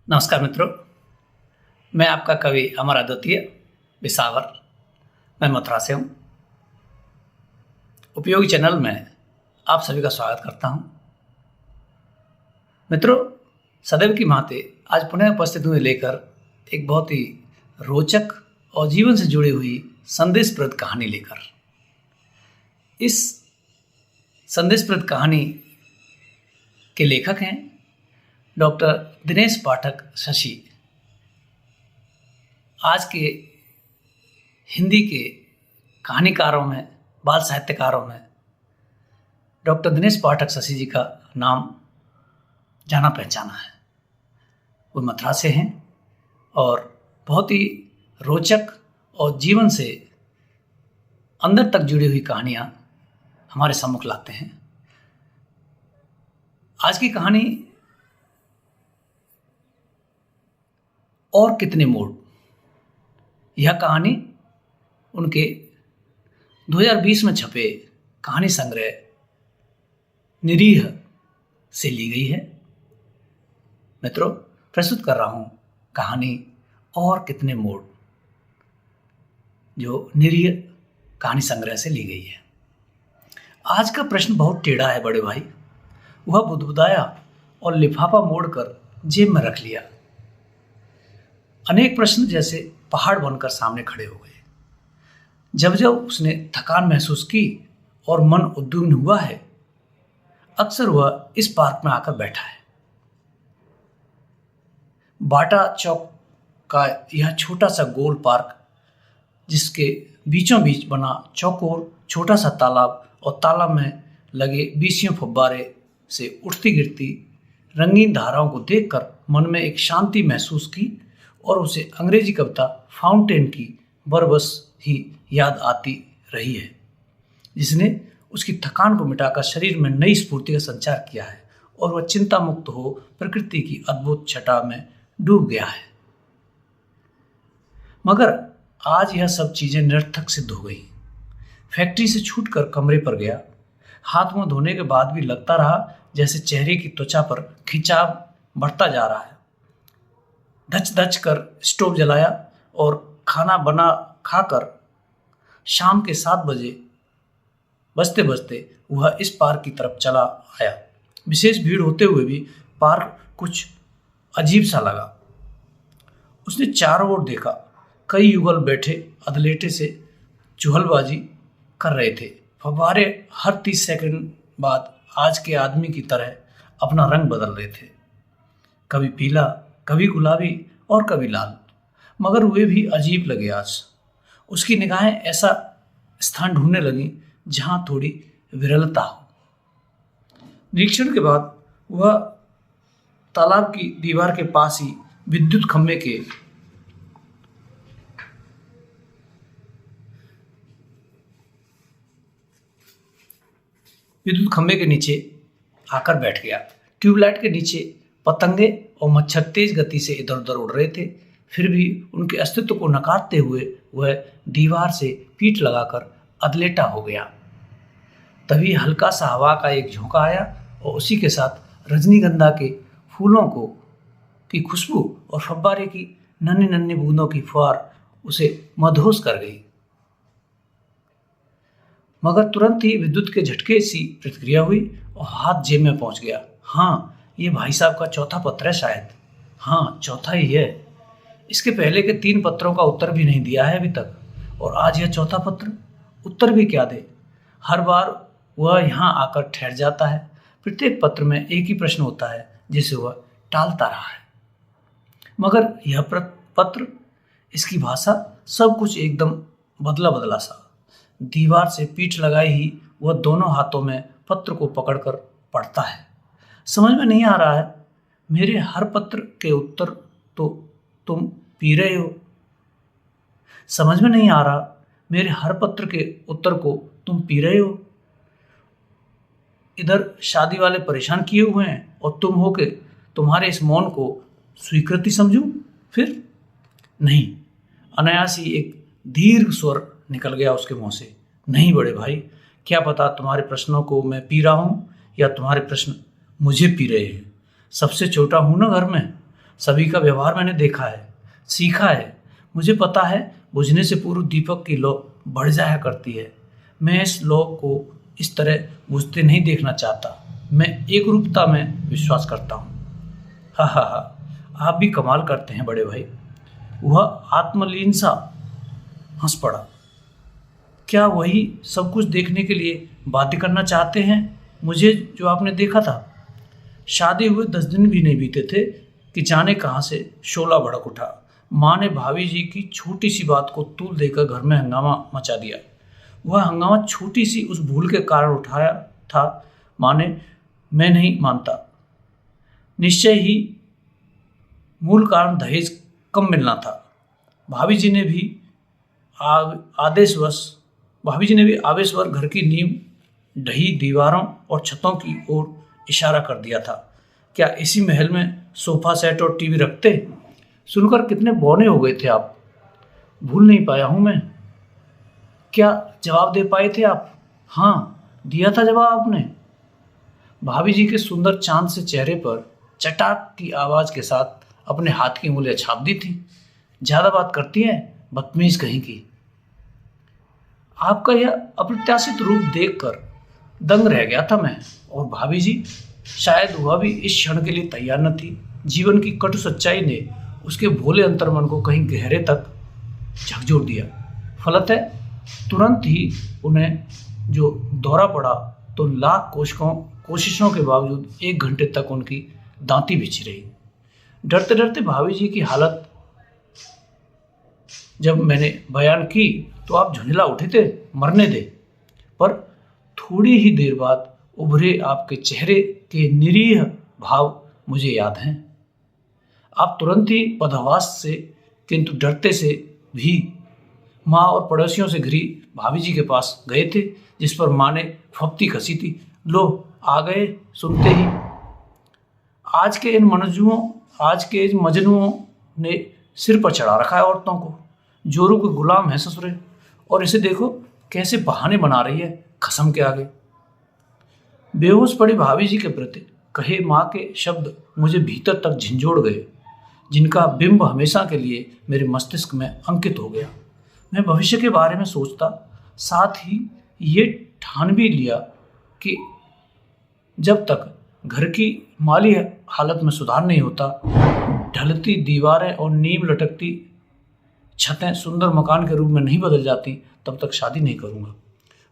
नमस्कार मित्रों, मैं आपका कवि अमर अद्वितीय बिसावर। मैं मथुरा से हूँ। उपयोगी चैनल में आप सभी का स्वागत करता हूँ। मित्रों, सदैव की भांति आज पुनः उपस्थित हुए लेकर एक बहुत ही रोचक और जीवन से जुड़ी हुई संदेशप्रद कहानी लेकर। इस संदेशप्रद कहानी के लेखक हैं डॉक्टर दिनेश पाठक शशि। आज के हिंदी के कहानीकारों में, बाल साहित्यकारों में डॉक्टर दिनेश पाठक शशि जी का नाम जाना पहचाना है। वो मथुरा से हैं और बहुत ही रोचक और जीवन से अंदर तक जुड़ी हुई कहानियाँ हमारे सम्मुख लाते हैं। आज की कहानी और कितने मोड़। यह कहानी उनके 2020 में छपे कहानी संग्रह निरीह से ली गई है। मित्रों, प्रस्तुत कर रहा हूं कहानी और कितने मोड़, जो निरीह कहानी संग्रह से ली गई है। आज का प्रश्न बहुत टेढ़ा है बड़े भाई। वह बुदबुदाया और लिफाफा मोड़कर जेब में रख लिया। अनेक प्रश्न जैसे पहाड़ बनकर सामने खड़े हो गए। जब जब उसने थकान महसूस की और मन उद्विग्न हुआ है, अक्सर वह इस पार्क में आकर बैठा है। बाटा चौक का यह छोटा सा गोल पार्क, जिसके बीचों बीच बना चौकोर छोटा सा तालाब और तालाब में लगे बीसियों फव्वारे से उठती गिरती रंगीन धाराओं को देखकर मन में एक शांति महसूस की और उसे अंग्रेजी कविता फाउंटेन की बरबस ही याद आती रही है, जिसने उसकी थकान को मिटाकर शरीर में नई स्फूर्ति का संचार किया है और वह चिंता मुक्त हो प्रकृति की अद्भुत छटा में डूब गया है। मगर आज यह सब चीजें निरर्थक सिद्ध हो गई। फैक्ट्री से छूटकर कमरे पर गया। हाथ मुंह धोने के बाद भी लगता रहा जैसे चेहरे की त्वचा पर खिंचाव बढ़ता जा रहा है। धच धच कर स्टोव जलाया और खाना बना खाकर शाम के 7 बजे बजते बजते वह इस पार्क की तरफ चला आया। विशेष भीड़ होते हुए भी पार्क कुछ अजीब सा लगा। उसने चारों ओर देखा। कई युगल बैठे अधलेटे से चुहलबाजी कर रहे थे। फव्वारे हर 30 सेकंड बाद आज के आदमी की तरह अपना रंग बदल रहे थे, कभी पीला, कभी गुलाबी और कभी लाल। मगर वे भी अजीब लगे। आज उसकी निगाहें ऐसा स्थान ढूंढने लगी जहां थोड़ी विरलता हो। निरीक्षण के बाद वह तालाब की दीवार के पास ही विद्युत खंभे के नीचे आकर बैठ गया। ट्यूबलाइट के नीचे पतंगे और मच्छर तेज गति से इधर उधर उड़ रहे थे। फिर भी उनके अस्तित्व को नकारते हुए वह दीवार से पीठ लगाकर अधलेटा हो गया। तभी हल्का सा हवा का एक झोंका आया और उसी के साथ रजनीगंधा के फूलों की खुशबू और फव्वारे की नन्ही नन्ही बूंदों की फुहार उसे मदहोश कर गई। मगर तुरंत ही विद्युत के झटके सी प्रतिक्रिया हुई और हाथ जेब में पहुंच गया। हाँ, ये भाई साहब का चौथा पत्र है शायद। हाँ, चौथा ही है। इसके पहले के 3 पत्रों का उत्तर भी नहीं दिया है अभी तक, और आज यह चौथा पत्र। उत्तर भी क्या दे। हर बार वह यहाँ आकर ठहर जाता है। प्रत्येक पत्र में एक ही प्रश्न होता है जिसे वह टालता रहा है। मगर यह पत्र, इसकी भाषा, सब कुछ एकदम बदला बदला सा। दीवार से पीठ लगाए ही वह दोनों हाथों में पत्र को पकड़कर पढ़ता है। समझ में नहीं आ रहा है। मेरे हर पत्र के उत्तर तो तुम पी रहे हो। समझ में नहीं आ रहा। मेरे हर पत्र के उत्तर को तुम पी रहे हो। इधर शादी वाले परेशान किए हुए हैं और तुम हो के तुम्हारे इस मौन को स्वीकृति समझूं? फिर नहीं। अनायास ही एक दीर्घ स्वर निकल गया उसके मुंह से। नहीं बड़े भाई, क्या पता तुम्हारे प्रश्नों को मैं पी रहा हूं या तुम्हारे प्रश्न मुझे पी रहे हैं। सबसे छोटा हूं ना घर में, सभी का व्यवहार मैंने देखा है, सीखा है। मुझे पता है बुझने से पूर्व दीपक की लौ बढ़ जाया करती है। मैं इस लौ को इस तरह बुझते नहीं देखना चाहता। मैं एक रूपता में विश्वास करता हूँ। हा हा हा, आप भी कमाल करते हैं बड़े भाई। वह आत्मलीन सा हंस पड़ा। क्या वही सब कुछ देखने के लिए बाध्य करना चाहते हैं मुझे, जो आपने देखा था? शादी हुए 10 दिन भी नहीं बीते थे कि जाने कहाँ से शोला भड़क उठा। माँ ने भाभी जी की छोटी सी बात को तूल देकर घर में हंगामा मचा दिया। वह हंगामा छोटी सी उस भूल के कारण उठाया था। माँ ने, मैं नहीं मानता। निश्चय ही मूल कारण दहेज कम मिलना था। भाभी जी ने भी आदेशवश भाभी जी ने भी आवेशवर घर की नींव ढही दीवारों और छतों की ओर इशारा कर दिया था। क्या इसी महल में सोफा सेट और टीवी रखते? सुनकर कितने बौने हो गए थे आप। भूल नहीं पाया हूं मैं। क्या जवाब दे पाए थे आप? हाँ, दिया था जवाब आपने। भाभी जी के सुंदर चांद से चेहरे पर चटाक की आवाज के साथ अपने हाथ की उंगलियां छाप दी थी। ज्यादा बात करती हैं, बदतमीज कहीं की। आपका यह अप्रत्याशित रूप देखकर दंग रह गया था मैं। और भाभी जी, शायद वह भी इस क्षण के लिए तैयार न थी। जीवन की कटु सच्चाई ने उसके भोले अंतर्मन को कहीं गहरे तक झकझोर दिया। फलत है तुरंत ही उन्हें जो दौरा पड़ा तो लाख कोशिशों के बावजूद 1 घंटे तक उनकी दांती बिछी रही। डरते डरते भाभी जी की हालत जब मैंने बयान की तो आप झुंझला उठे थे, मरने दे। पर थोड़ी ही देर बाद उभरे आपके चेहरे के निरीह भाव मुझे याद हैं। आप तुरंत ही पदहवास से, किंतु डरते से भी, माँ और पड़ोसियों से घिरी भाभी जी के पास गए थे, जिस पर माँ ने फप्ती कसी थी। लो आ गए सुनते ही। आज के इन मजनुओं ने सिर पर चढ़ा रखा है औरतों को। जोरों के गुलाम है ससुरे। और इसे देखो कैसे बहाने बना रही है खसम के आगे। बेहोश पड़ी भाभी जी के प्रति कहे माँ के शब्द मुझे भीतर तक झंझोड़ गए, जिनका बिंब हमेशा के लिए मेरे मस्तिष्क में अंकित हो गया। मैं भविष्य के बारे में सोचता, साथ ही ये ठान भी लिया कि जब तक घर की माली हालत में सुधार नहीं होता, ढलती दीवारें और नींव लटकती छतें सुंदर मकान के रूप में नहीं बदल जाती, तब तक शादी नहीं करूँगा।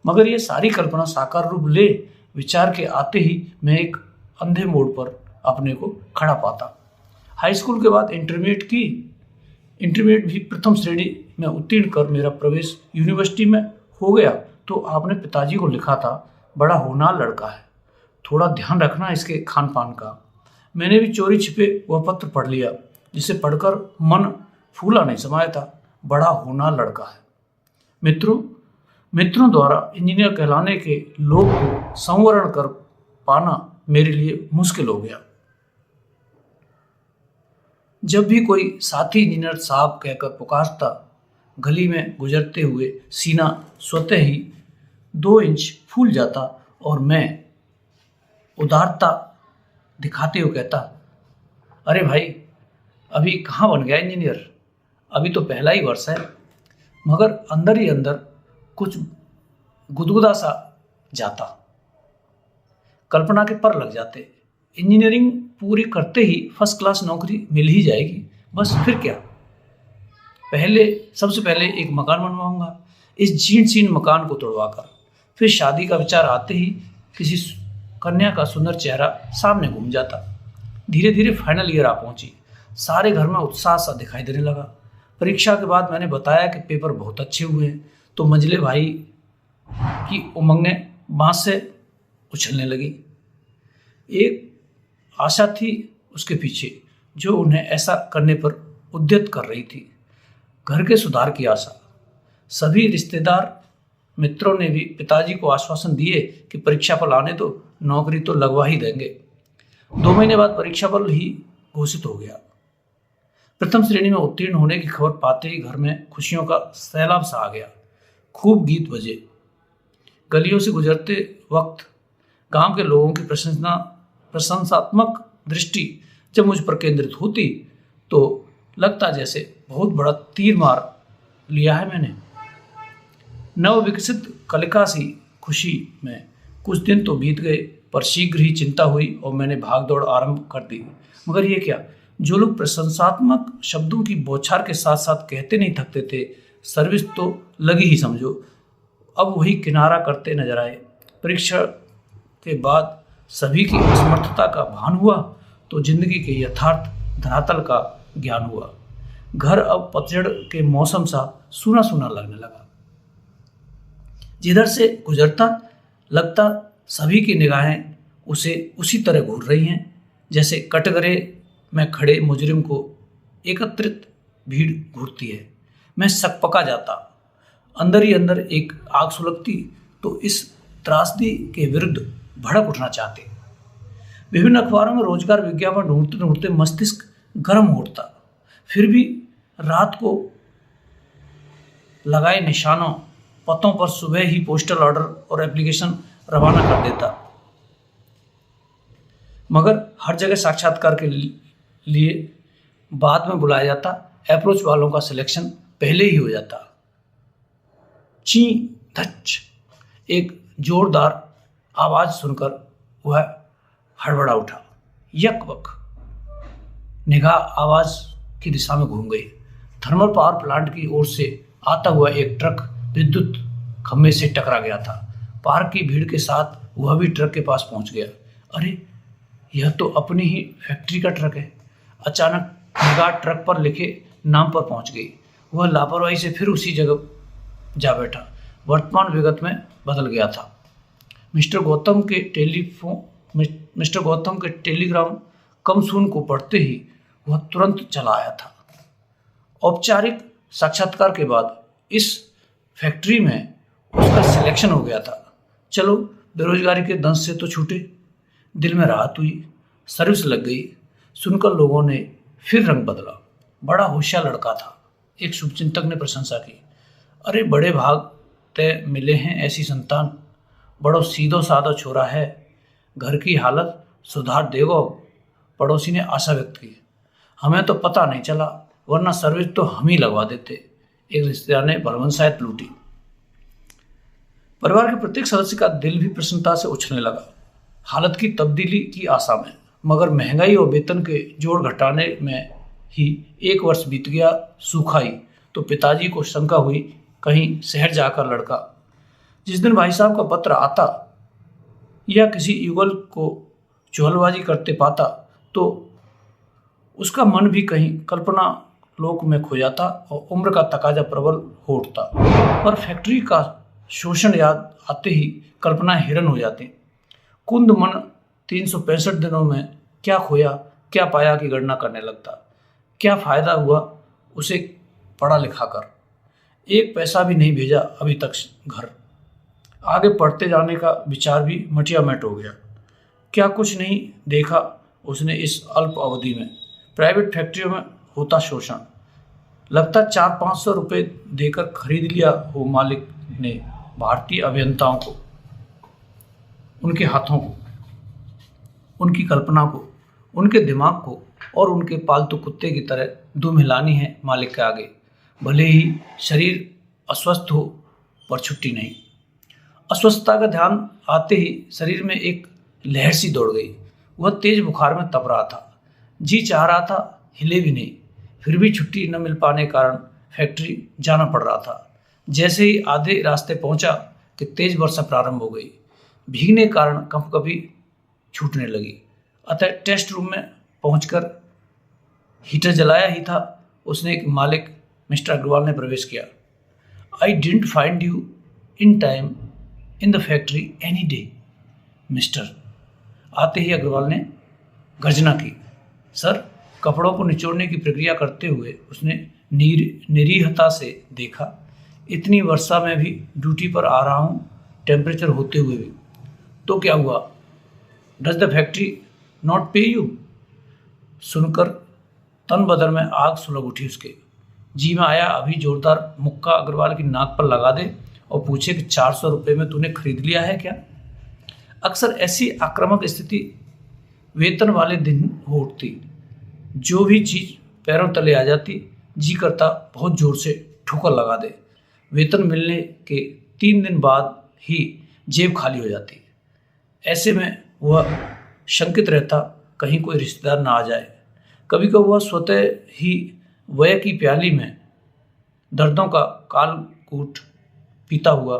मगर ये सारी कल्पना साकार रूप ले विचार के आते ही मैं एक अंधे मोड़ पर अपने को खड़ा पाता। हाई स्कूल के बाद इंटरमीडिएट भी प्रथम श्रेणी में उत्तीर्ण कर मेरा प्रवेश यूनिवर्सिटी में हो गया तो आपने पिताजी को लिखा था, बड़ा होनहार लड़का है, थोड़ा ध्यान रखना इसके खान पान का। मैंने भी चोरी छिपे वह पत्र पढ़ लिया, जिसे पढ़कर मन फूला नहीं समाया था। बड़ा होनहार लड़का है। मित्रों द्वारा इंजीनियर कहलाने के लोग को संवरण कर पाना मेरे लिए मुश्किल हो गया। जब भी कोई साथी इंजीनियर साहब कहकर पुकारता, गली में गुजरते हुए सीना स्वतः ही 2 इंच फूल जाता और मैं उदारता दिखाते हुए कहता, अरे भाई, अभी कहाँ बन गया इंजीनियर, अभी तो पहला ही वर्ष है। मगर अंदर ही अंदर कुछ गुदगुदा सा जाता। कल्पना के पर लग जाते। इंजीनियरिंग पूरी करते ही फर्स्ट क्लास नौकरी मिल ही जाएगी, बस फिर क्या। सबसे पहले एक मकान बनवाऊंगा, इस जीर्ण शीर्ण मकान को तोड़वाकर। फिर शादी का विचार आते ही किसी कन्या का सुंदर चेहरा सामने घूम जाता। धीरे धीरे फाइनल ईयर आ पहुंची। सारे घर में उत्साह सा दिखाई देने लगा। परीक्षा के बाद मैंने बताया कि पेपर बहुत अच्छे हुए हैं, तो मंझले भाई की उमंगें बांस से उछलने लगी। एक आशा थी उसके पीछे, जो उन्हें ऐसा करने पर उद्यत कर रही थी। घर के सुधार की आशा। सभी रिश्तेदार मित्रों ने भी पिताजी को आश्वासन दिए कि परीक्षा फल आने दो, नौकरी तो लगवा ही देंगे। 2 महीने बाद परीक्षा फल ही घोषित हो गया। प्रथम श्रेणी में उत्तीर्ण होने की खबर पाते ही घर में खुशियों का सैलाब सा आ गया। खूब गीत बजे। गलियों से गुजरते वक्त गांव के लोगों की प्रशंसात्मक दृष्टि जब मुझ पर केंद्रित होती तो लगता जैसे बहुत बड़ा तीर मार लिया है मैंने। नवविकसित कलिका सी खुशी में कुछ दिन तो बीत गए, पर शीघ्र ही चिंता हुई और मैंने भाग दौड़ आरंभ कर दी। मगर ये क्या, जो लोग प्रशंसात्मक शब्दों की बौछार के साथ साथ कहते नहीं थकते थे, सर्विस तो लगी ही समझो, अब वही किनारा करते नजर आए। परीक्षा के बाद सभी की असमर्थता का भान हुआ तो जिंदगी के यथार्थ धरातल का ज्ञान हुआ। घर अब पतझड़ के मौसम सा सूना सूना लगने लगा। जिधर से गुजरता लगता सभी की निगाहें उसे उसी तरह घूर रही हैं जैसे कटघरे में खड़े मुजरिम को एकत्रित भीड़ घूरती है। मैं सकपका जाता, अंदर ही अंदर एक आग सुलगती तो इस त्रासदी के विरुद्ध भड़क उठना चाहते। विभिन्न अखबारों में रोजगार विज्ञापन ढूंढते ढूंढते मस्तिष्क गर्म हो उठता। फिर भी रात को लगाए निशानों पतों पर सुबह ही पोस्टल ऑर्डर और एप्लीकेशन रवाना कर देता। मगर हर जगह साक्षात्कार के लिए बाद में बुलाया जाता, अप्रोच वालों का सिलेक्शन पहले ही हो जाता। ची धच एक जोरदार आवाज सुनकर वह हड़बड़ा उठा। यक वक निगाह आवाज की दिशा में घूम गई। थर्मल पावर प्लांट की ओर से आता हुआ एक ट्रक विद्युत खंभे से टकरा गया था। पार्क की भीड़ के साथ वह भी ट्रक के पास पहुंच गया। अरे, यह तो अपनी ही फैक्ट्री का ट्रक है। अचानक निगाह ट्रक पर लिखे नाम पर पहुंच गई। वह लापरवाही से फिर उसी जगह जा बैठा। वर्तमान विगत में बदल गया था। मिस्टर गौतम के टेलीग्राम कमसून को पढ़ते ही वह तुरंत चला आया था। औपचारिक साक्षात्कार के बाद इस फैक्ट्री में उसका सिलेक्शन हो गया था। चलो, बेरोजगारी के दंश से तो छूटे। दिल में राहत हुई, सर्विस लग गई। सुनकर लोगों ने फिर रंग बदला। बड़ा होशियार लड़का था, एक शुभचिंतक ने प्रशंसा की। अरे, बड़े भाग तय मिले हैं ऐसी संतान। बड़ो सीधो साधा छोरा है, घर की हालत सुधार देगो, पड़ोसी ने आशा व्यक्त की। हमें तो पता नहीं चला, वरना सर्विस तो हम ही लगवा देते, एक रिश्तेदार ने बलवंशायत लूटी। परिवार के प्रत्येक सदस्य का दिल भी प्रसन्नता से उछलने लगा, हालत की तब्दीली की आशा में। मगर महंगाई और वेतन के जोड़ घटाने में ही 1 वर्ष बीत गया। सूखाई तो पिताजी को शंका हुई, कहीं शहर जाकर लड़का। जिस दिन भाई साहब का पत्र आता या किसी युगल को चुहलबाजी करते पाता तो उसका मन भी कहीं कल्पना लोक में खो जाता और उम्र का तकाजा प्रबल हो उठता। पर फैक्ट्री का शोषण याद आते ही कल्पना हिरन हो जाती। कुंद मन 365 दिनों में क्या खोया क्या पाया की गणना करने लगता। क्या फायदा हुआ उसे पढ़ा लिखा कर, 1 पैसा भी नहीं भेजा अभी तक घर। आगे पढ़ते जाने का विचार भी मटिया मैट हो गया। क्या कुछ नहीं देखा उसने इस अल्प अवधि में। प्राइवेट फैक्ट्रियों में होता शोषण, लगता 400-500 रुपये देकर खरीद लिया हो मालिक ने भारतीय अभियंताओं को, उनके हाथों को, उनकी कल्पना को, उनके दिमाग को, और उनके पालतू कुत्ते की तरह दुम हिलानी है मालिक के आगे। भले ही शरीर अस्वस्थ हो पर छुट्टी नहीं। अस्वस्थता का ध्यान आते ही शरीर में एक लहर सी दौड़ गई। वह तेज बुखार में तप रहा था, जी चाह रहा था हिले भी नहीं, फिर भी छुट्टी न मिल पाने के कारण फैक्ट्री जाना पड़ रहा था। जैसे ही आधे रास्ते पहुंचा कि तेज वर्षा प्रारंभ हो गई। भीगने के कारण कंपकपी छूटने लगी। अतः टेस्ट रूम में पहुंचकर हीटर जलाया ही था, उसने एक मालिक मिस्टर अग्रवाल ने प्रवेश किया। I didn't find you in time in the factory any day mister. आते ही अग्रवाल ने गर्जना की। सर, कपड़ों को निचोड़ने की प्रक्रिया करते हुए उसने निरीहता से देखा। इतनी वर्षा में भी ड्यूटी पर आ रहा हूँ, टेम्परेचर होते हुए भी। तो क्या हुआ? डज द फैक्ट्री नॉट पे यू? सुनकर तन बदन में आग सुलग उठी उसके। जी में आया अभी जोरदार मुक्का अग्रवाल की नाक पर लगा दे और पूछे कि 400 रुपये में तूने खरीद लिया है क्या? अक्सर ऐसी आक्रामक स्थिति वेतन वाले दिन हो उठती। जो भी चीज़ पैरों तले आ जाती, जी करता बहुत जोर से ठोकर लगा दे। वेतन मिलने के 3 दिन बाद ही जेब खाली हो जाती। ऐसे में वह शंकित रहता कहीं कोई रिश्तेदार ना आ जाए। कभी कभी वह स्वतः ही वय की प्याली में दर्दों का कालकूट पीता हुआ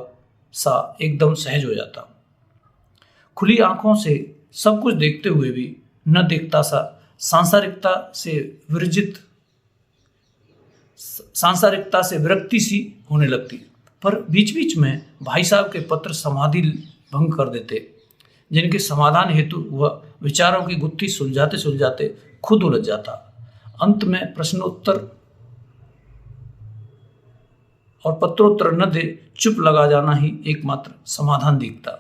सा एकदम सहज हो जाता। खुली आंखों से सब कुछ देखते हुए भी न देखता सा सांसारिकता से विरक्ति सी होने लगती। पर बीच बीच में भाई साहब के पत्र समाधि भंग कर देते, जिनके समाधान हेतु वह विचारों की गुत्थी सुलझाते सुलझाते खुद उलझ जाता। अंत में प्रश्नोत्तर और पत्रोत्तर न दे चुप लगा जाना ही एकमात्र समाधान दिखता।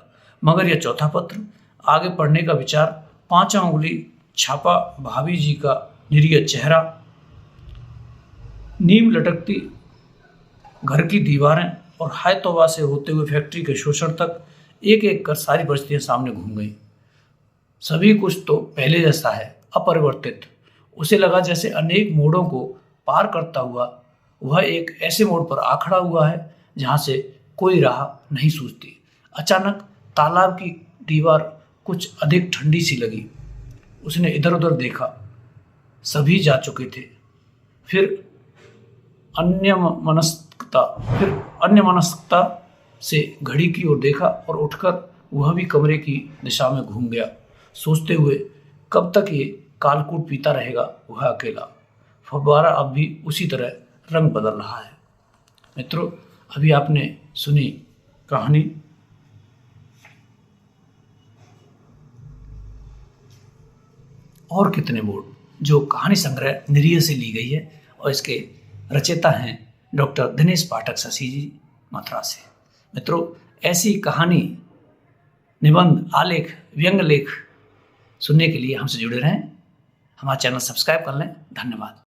मगर यह चौथा पत्र आगे पढ़ने का विचार 5 उंगली छापा भाभी जी का निरीह चेहरा, नीम लटकती घर की दीवारें और हाय तौबा से होते हुए फैक्ट्री के शोषण तक एक एक कर सारी परिस्थितियां सामने घूम गई। सभी कुछ तो पहले जैसा है, अपरिवर्तित। उसे लगा जैसे अनेक मोड़ों को पार करता हुआ वह एक ऐसे मोड़ पर आ खड़ा हुआ है जहां से कोई राह नहीं सूझती। अचानक तालाब की दीवार कुछ अधिक ठंडी सी लगी। उसने इधर उधर देखा, सभी जा चुके थे। फिर अन्यमनस्कता से घड़ी की ओर देखा और उठकर वह भी कमरे की दिशा में घूम गया, सोचते हुए कब तक ये कालकूट पीता रहेगा वह अकेला। फव्वारा अब भी उसी तरह रंग बदल रहा है। मित्रों, अभी आपने सुनी कहानी और कितने बोर्ड, जो कहानी संग्रह निरीह से ली गई है और इसके रचयिता हैं डॉक्टर दिनेश पाठक शशि जी, मथुरा से। मित्रों, ऐसी कहानी, निबंध, आलेख, व्यंग लेख सुनने के लिए हमसे जुड़े रहें। हमारा चैनल सब्सक्राइब कर लें। धन्यवाद।